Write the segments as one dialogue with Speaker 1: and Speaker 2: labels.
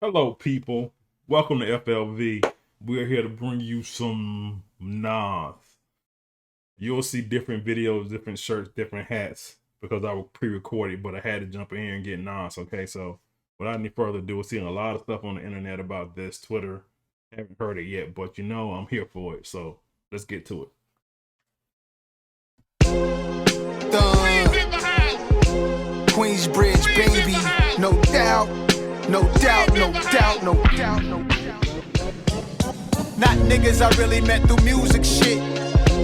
Speaker 1: Hello, people. Welcome to FLV. We're here to bring you some Nas. You'll see different videos, different shirts, different hats because I was pre-recorded, but I had to jump in here and get Nas. Okay, so without any further ado, we're seeing a lot of stuff on the internet about this. Twitter, haven't heard it yet, but you know I'm here for it. So let's get to it.
Speaker 2: Thun, Queensbridge, baby, no doubt, no doubt, no doubt, no doubt, no doubt. Not niggas I really met through music shit.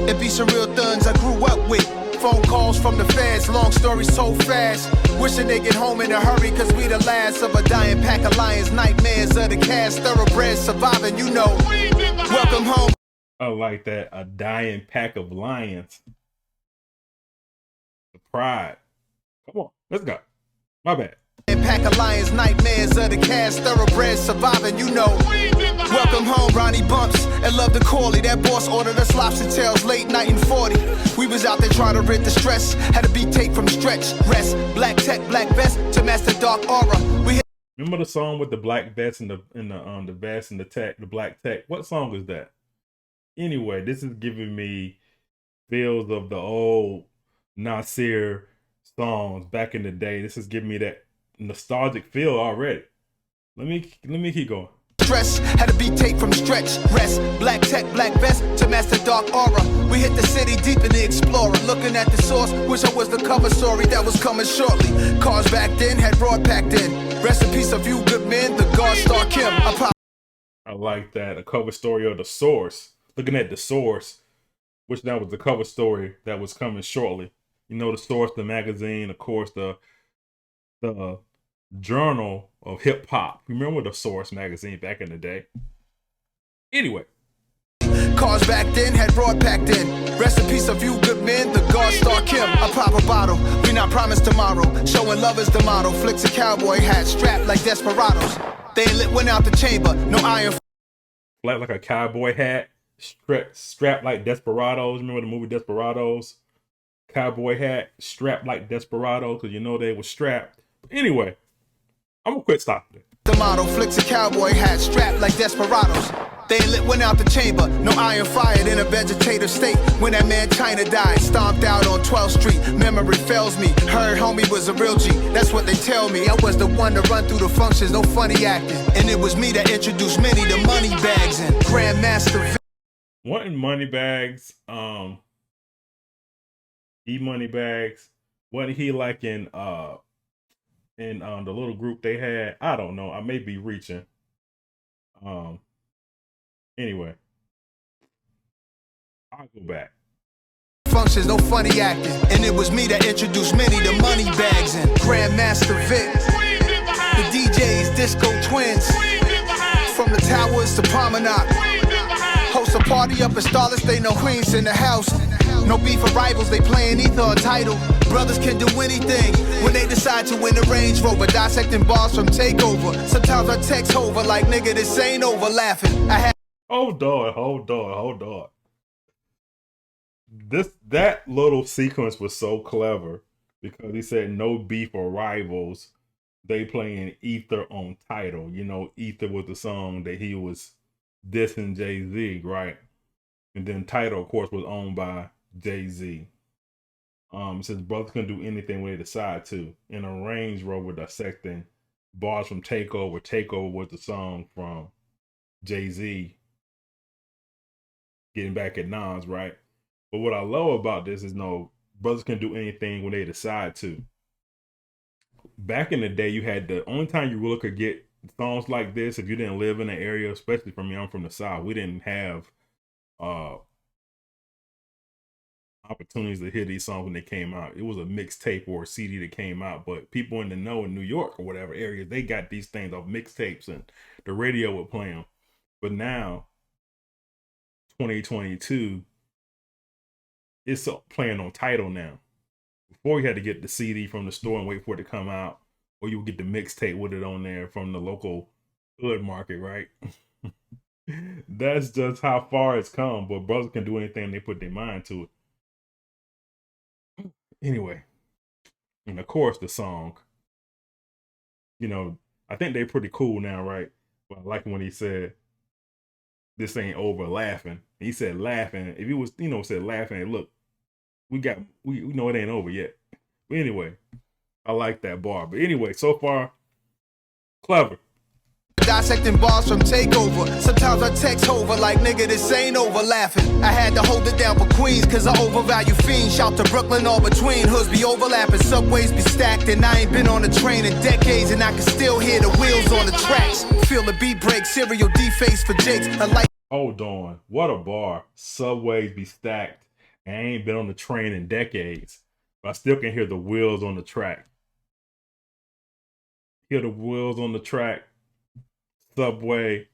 Speaker 2: It be some real thuns I grew up with. Phone calls from the feds, long stories so fast. Wishing they get home in a hurry, cause we the last of a dying pack of lions. Nightmares of the cast, thoroughbreds surviving, you know. Welcome home.
Speaker 1: I like that. A dying pack of lions. The pride. Come on, let's go. My bad.
Speaker 2: Pack of lions, nightmares of the cast, thoroughbreds surviving, you know. Welcome home, Ronnie Bumps, and love the Corley. That boss ordered us lobster tails late night in 40. We was out there trying to rid the stress. Had a beat take from stretch, rest. Black tech, black vest to master dark aura. We hit.
Speaker 1: Remember the song with the black vest and the vest and the black tech? What song is that? Anyway, this is giving me feels of the old Nasir songs back in the day. This is giving me that nostalgic feel already. Let me keep going.
Speaker 2: Stress, had a beat take from stretch, rest. Black tech, black vest to master dark aura. We hit the city deep in the explorer. Looking at the source, wish I was the cover story that was coming shortly. Cars back then had broad packed in. Rest in peace of you good men, the God Star Kim.
Speaker 1: I like that. A cover story of the source. Looking at the source, which that was the cover story that was coming shortly. You know, the source, the magazine, of course, the journal of hip hop. Remember the Source magazine back in the day? Anyway.
Speaker 2: Cars back then had broad packed in. Rest in peace of you good men, the God Star Kim. I pop a bottle, we not promised tomorrow. Showing love is the motto. Flicks a cowboy hat, strapped like desperados. They ain't lit one out the chamber, no iron.
Speaker 1: Flat like a cowboy hat, strapped like desperados. Remember the movie Desperados? Cowboy hat, strapped like desperados, because you know they were strapped. But anyway, I'm gonna quit stopping it.
Speaker 2: The motto, flicks a cowboy hat, strapped like desperados. They ain't lit one out the chamber, no iron fired in a vegetative state. When that man China died, stomped out on 12th Street. Memory fails me, heard homie was a real G. That's what they tell me, I was the one to run through the functions, no funny acting. And it was me that introduced many to money bags and Grandmaster.
Speaker 1: Wanting money bags, E-Money Bags. Wasn't he like in the little group they had? I don't know. I may be reaching. Anyway, I'll go back.
Speaker 2: Functions, no funny acting. And it was me that introduced many to money bags and Grandmaster Vic. The DJs, Disco Twins. From the Towers to Promenade. Host a party up in Starless, they know Queens in the house. No beef for rivals, they playing ether or title. Brothers can do anything when they decide to win a Range Rover. Dissecting bars from Takeover. Sometimes I text over like, nigga, this ain't over, laughing.
Speaker 1: Hold on. That little sequence was so clever because he said no beef or rivals. They playing Ether on Title. You know, Ether was the song that he was dissing Jay-Z, right? And then Title, of course, was owned by Jay-Z. Says brothers can do anything when they decide to. In a Range Rover dissecting bars from Takeover. Takeover was the song from Jay-Z getting back at Nas, right? But what I love about this is no brothers can do anything when they decide to. Back in the day, you had the only time you really could get songs like this if you didn't live in the area, especially for me, I'm from the South. We didn't have opportunities to hear these songs when they came out. It was a mixtape or a CD that came out, but people in the know in New York or whatever areas, they got these things off mixtapes and the radio would play them. But now 2022, it's playing on Tidal now. Before you had to get the CD from the store and wait for it to come out, or you would get the mixtape with it on there from the local hood market, right? That's just how far it's come. But brothers can do anything they put their mind to it. Anyway, and of course the song, you know, I think they're pretty cool now, right? But I like when he said, "This ain't over." Laughing. He said laughing. If he was, said laughing, look, we know it ain't over yet. But anyway, I like that bar. But anyway, so far, clever.
Speaker 2: Dissecting bars from takeover. Sometimes I text over like, nigga, this ain't over. Laughing. I had to hold it down for Queens, cause I overvalue fiends. Shout to Brooklyn, all between. Hoods be overlapping, subways be stacked. And I ain't been on a train in decades, and I can still hear the wheels on the tracks. Feel the beat break, serial deface for Jakes.
Speaker 1: Hold on. What a bar. Subways be stacked. And I ain't been on the train in decades. But I still can hear the wheels on the track. Hear the wheels on the track. Subway.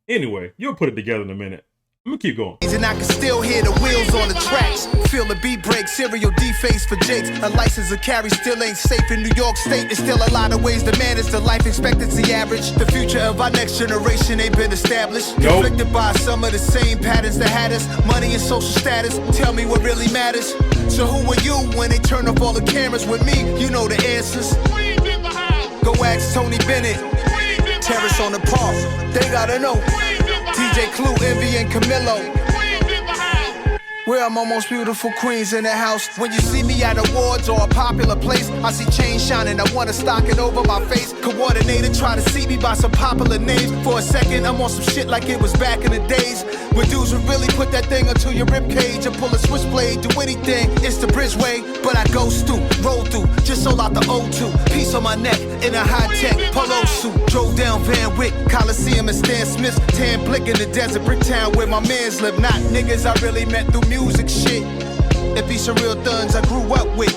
Speaker 1: Anyway, you'll put it together in a minute. I'm gonna keep going.
Speaker 2: And I can still hear the wheels on the tracks. Feel the beat break, serial deface for Jakes. A license to carry still ain't safe in New York State. There's still a lot of ways to manage the life expectancy average. The future of our next generation ain't been established. Conflicted by some of the same patterns that had us. Money and social status. Tell me what really matters. So who are you when they turn off all the cameras with me? You know the answers. Go ask Tony Bennett. Terrace on the park, they gotta know. DJ Clue, Envy, and Camilo. Where are my most beautiful queens in the house? When you see me at awards or a popular place, I see chains shining, I wanna stock it over my face. Coordinator try to see me by some popular names. For a second, I'm on some shit like it was back in the days when dudes would really put that thing until your rib cage and pull a switchblade, do anything. It's the Bridgeway, but I go through, roll through, just sold out the O2. Piece on my neck in a high-tech polo suit. Drove down Van Wyck, Coliseum and Stan Smith's. Tan Blick in the desert, Bricktown where my mans live. Not niggas I really met through music shit. It be some real thuns I grew up with.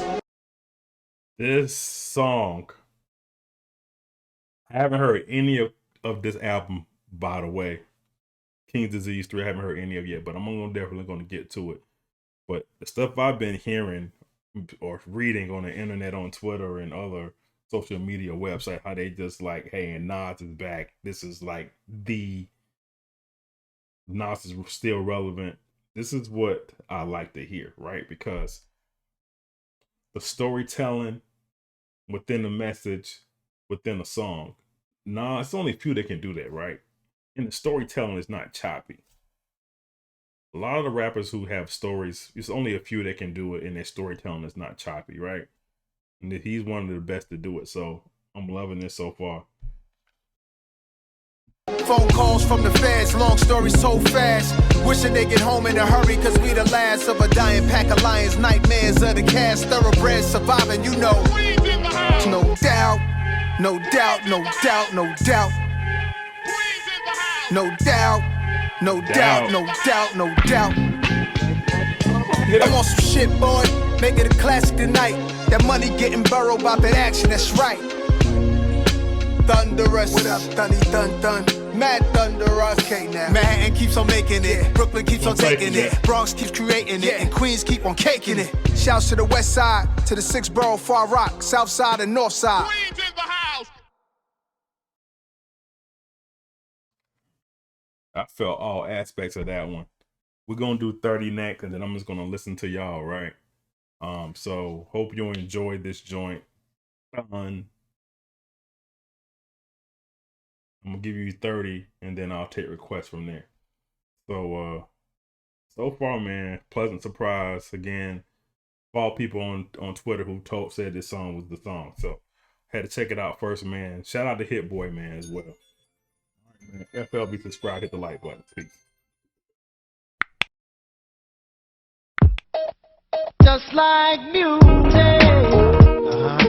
Speaker 1: This song, I haven't heard any of this album, by the way. King's Disease 3, I haven't heard any of yet, but I'm definitely going to get to it. But the stuff I've been hearing or reading on the internet, on Twitter and other social media websites, how they just like, hey, and Nas is back. This is like Nas is still relevant. This is what I like to hear, right? Because the storytelling within the message, within a song, it's only a few that can do that, right? And the storytelling is not choppy. A lot of the rappers who have stories, it's only a few that can do it, and their storytelling is not choppy, right? And he's one of the best to do it, so I'm loving this so far.
Speaker 2: Phone calls from the feds, long story so fast. Wishing they get home in a hurry, cause we the last of a dying pack of lions. Nightmares of the cast, thoroughbreds surviving, you know. No doubt, no doubt, no doubt, no doubt. No doubt, no doubt, no doubt, no doubt. I'm on some shit, boy. Make it a classic tonight. That money getting burrowed about that action, that's right. Thunderous. What up, Thunny, Thun? Mad Thunderous. Okay, now. Manhattan keeps on making it. Brooklyn keeps on taking it. Bronx keeps creating it. And Queens keep on caking it. Shouts to the west side, to the 6th borough, Far Rock, south side and north side. Queens in the house.
Speaker 1: I felt all aspects of that one. We're gonna do 30 next, and then I'm just gonna listen to y'all, right? So hope you enjoyed this joint. I'm gonna give you 30, and then I'll take requests from there. So so far, man, pleasant surprise. Again, follow people on Twitter who said this song was the song. So had to check it out first, man. Shout out to Hit Boy, man, as well. All right, man. FLB, subscribe, hit the like button. Peace.
Speaker 3: Just like music.